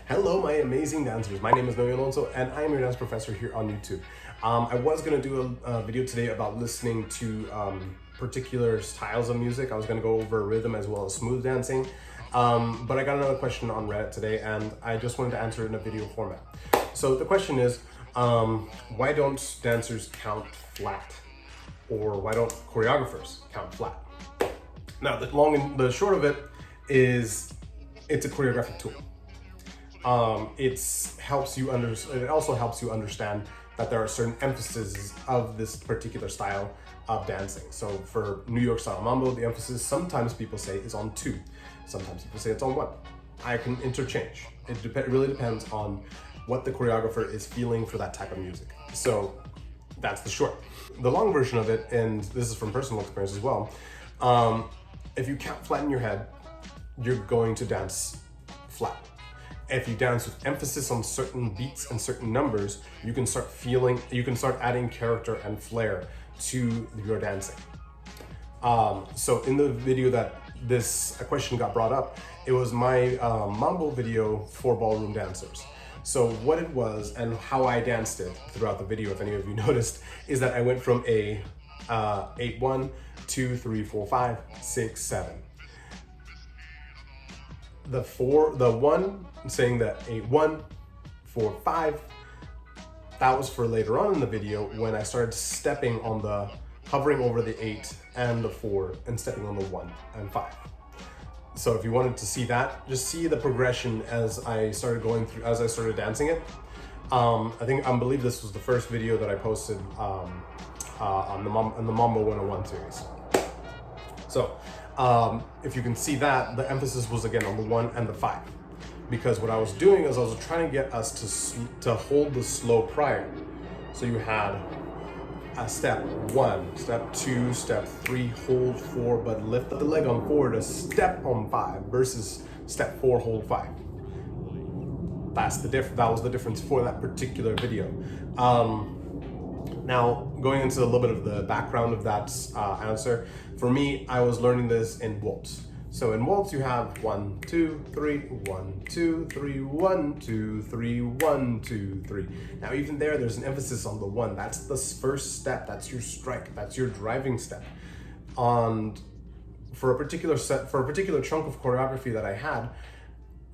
Hello, my amazing dancers. My name is Noe Alonzo, and I am your dance professor here on YouTube. I was going to do a video today about listening to particular styles of music. I was going to go over rhythm as well as smooth dancing, but I got another question on Reddit today, and I just wanted to answer it in a video format. So the question is, why don't dancers count flat? Or why don't choreographers count flat? Now, the long and the short of it is, it's a choreographic tool. It also helps you understand that there are certain emphases of this particular style of dancing. So for New York style mambo, the emphasis sometimes people say is on 2. Sometimes people say it's on 1. I can interchange. It really depends on what the choreographer is feeling for that type of music. So that's the short. The long version of it, and this is from personal experience as well, if you count flat in your head, you're going to dance flat. If you dance with emphasis on certain beats and certain numbers, you can start adding character and flair to your dancing. So in the video that a question got brought up, it was my mambo video for ballroom dancers. So what it was and how I danced it throughout the video, if any of you noticed, is that I went from a 8, 1, 2, 3, 4, 5, 6, 7. The 1 saying that 8, 1, 4, 5, that was for later on in the video when I started hovering over the 8 and the 4 and stepping on the 1 and 5. So if you wanted to see that, just see the progression as I started dancing it. I believe this was the first video that I posted on the Mambo 101 series. So if you can see that, the emphasis was again on the 1 and the 5. Because what I was doing is I was trying to get us to hold the slow prior. So you had a step 1, step 2, step 3, hold 4, but lift the leg on 4 to step on 5 versus step 4, hold 5. That was the difference for that particular video. Now, going into a little bit of the background of that answer, for me, I was learning this in waltz. So in waltz, you have 1, 2, 3, 1, 2, 3, 1, 2, 3, 1, 2, 3. Now, even there's an emphasis on the 1. That's the first step. That's your strike. That's your driving step. And for a particular chunk of choreography that I had,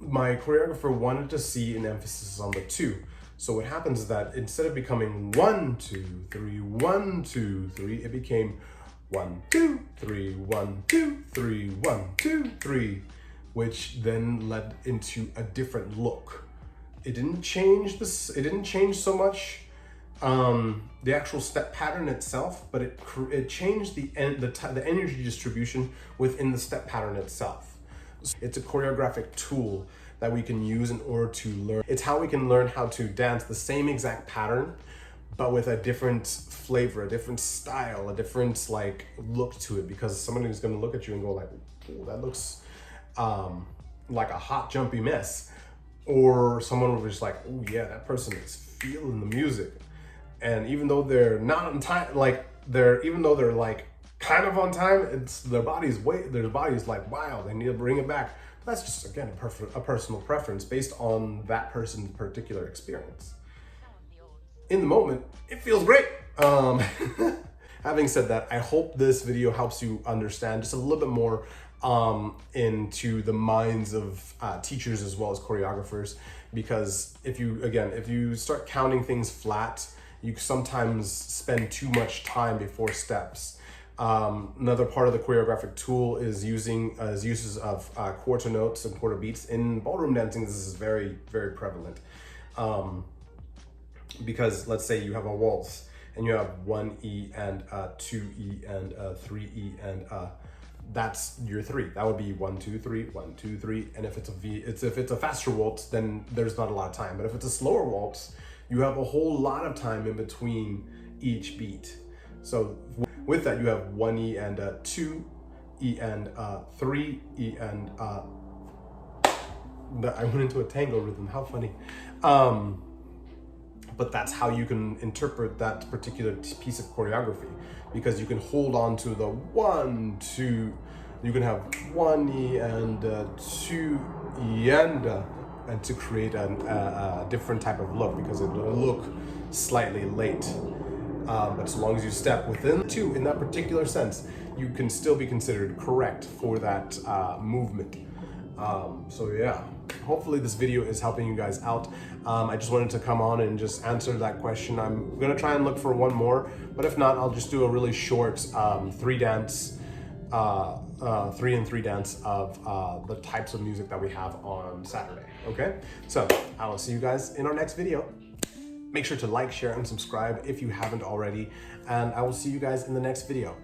my choreographer wanted to see an emphasis on the 2. So what happens is that instead of becoming 1, 2, 3, 1, 2, 3, it became 1, 2, 3, 1, 2, 3, 1, 2, 3, which then led into a different look. It didn't change so much the actual step pattern itself, but it changed the energy distribution within the step pattern itself. It's a choreographic tool that we can use in order to learn. It's how we can learn how to dance the same exact pattern, but with a different flavor, a different style, a different look to it, because somebody is going to look at you and go like, oh, that looks like a hot jumpy mess. Or someone will be just like, oh yeah, that person is feeling the music. And even though they're not on time, even though they're kind of on time, their body's like, wow, they need to bring it back. That's just, again, a personal preference based on that person's particular experience. In the moment, it feels great. Having said that, I hope this video helps you understand just a little bit more into the minds of teachers as well as choreographers, because if you start counting things flat, you sometimes spend too much time before steps. Another part of the choreographic tool is uses of quarter notes and quarter beats. In ballroom dancing, this is very, very prevalent. Because let's say you have a waltz and you have 1E and 2E and 3E, and that's your 3. That would be 1, 2, 3, 1, 2, 3. And if it's a faster waltz, then there's not a lot of time. But if it's a slower waltz, you have a whole lot of time in between each beat. So with that, you have 1E and 2E and 3E and I went into a tango rhythm. How funny. But that's how you can interpret that particular piece of choreography, because you can hold on to the 1, 2, you can have 1E and 2E and and to create a different type of look, because it will look slightly late. But so long as you step within two in that particular sense, you can still be considered correct for that movement. So yeah, hopefully this video is helping you guys out. I just wanted to come on and just answer that question. I'm gonna try and look for one more, but if not, I'll just do a really short 3 and 3 dance of the types of music that we have on Saturday, okay? So I will see you guys in our next video. Make sure to like, share, and subscribe if you haven't already, and I will see you guys in the next video.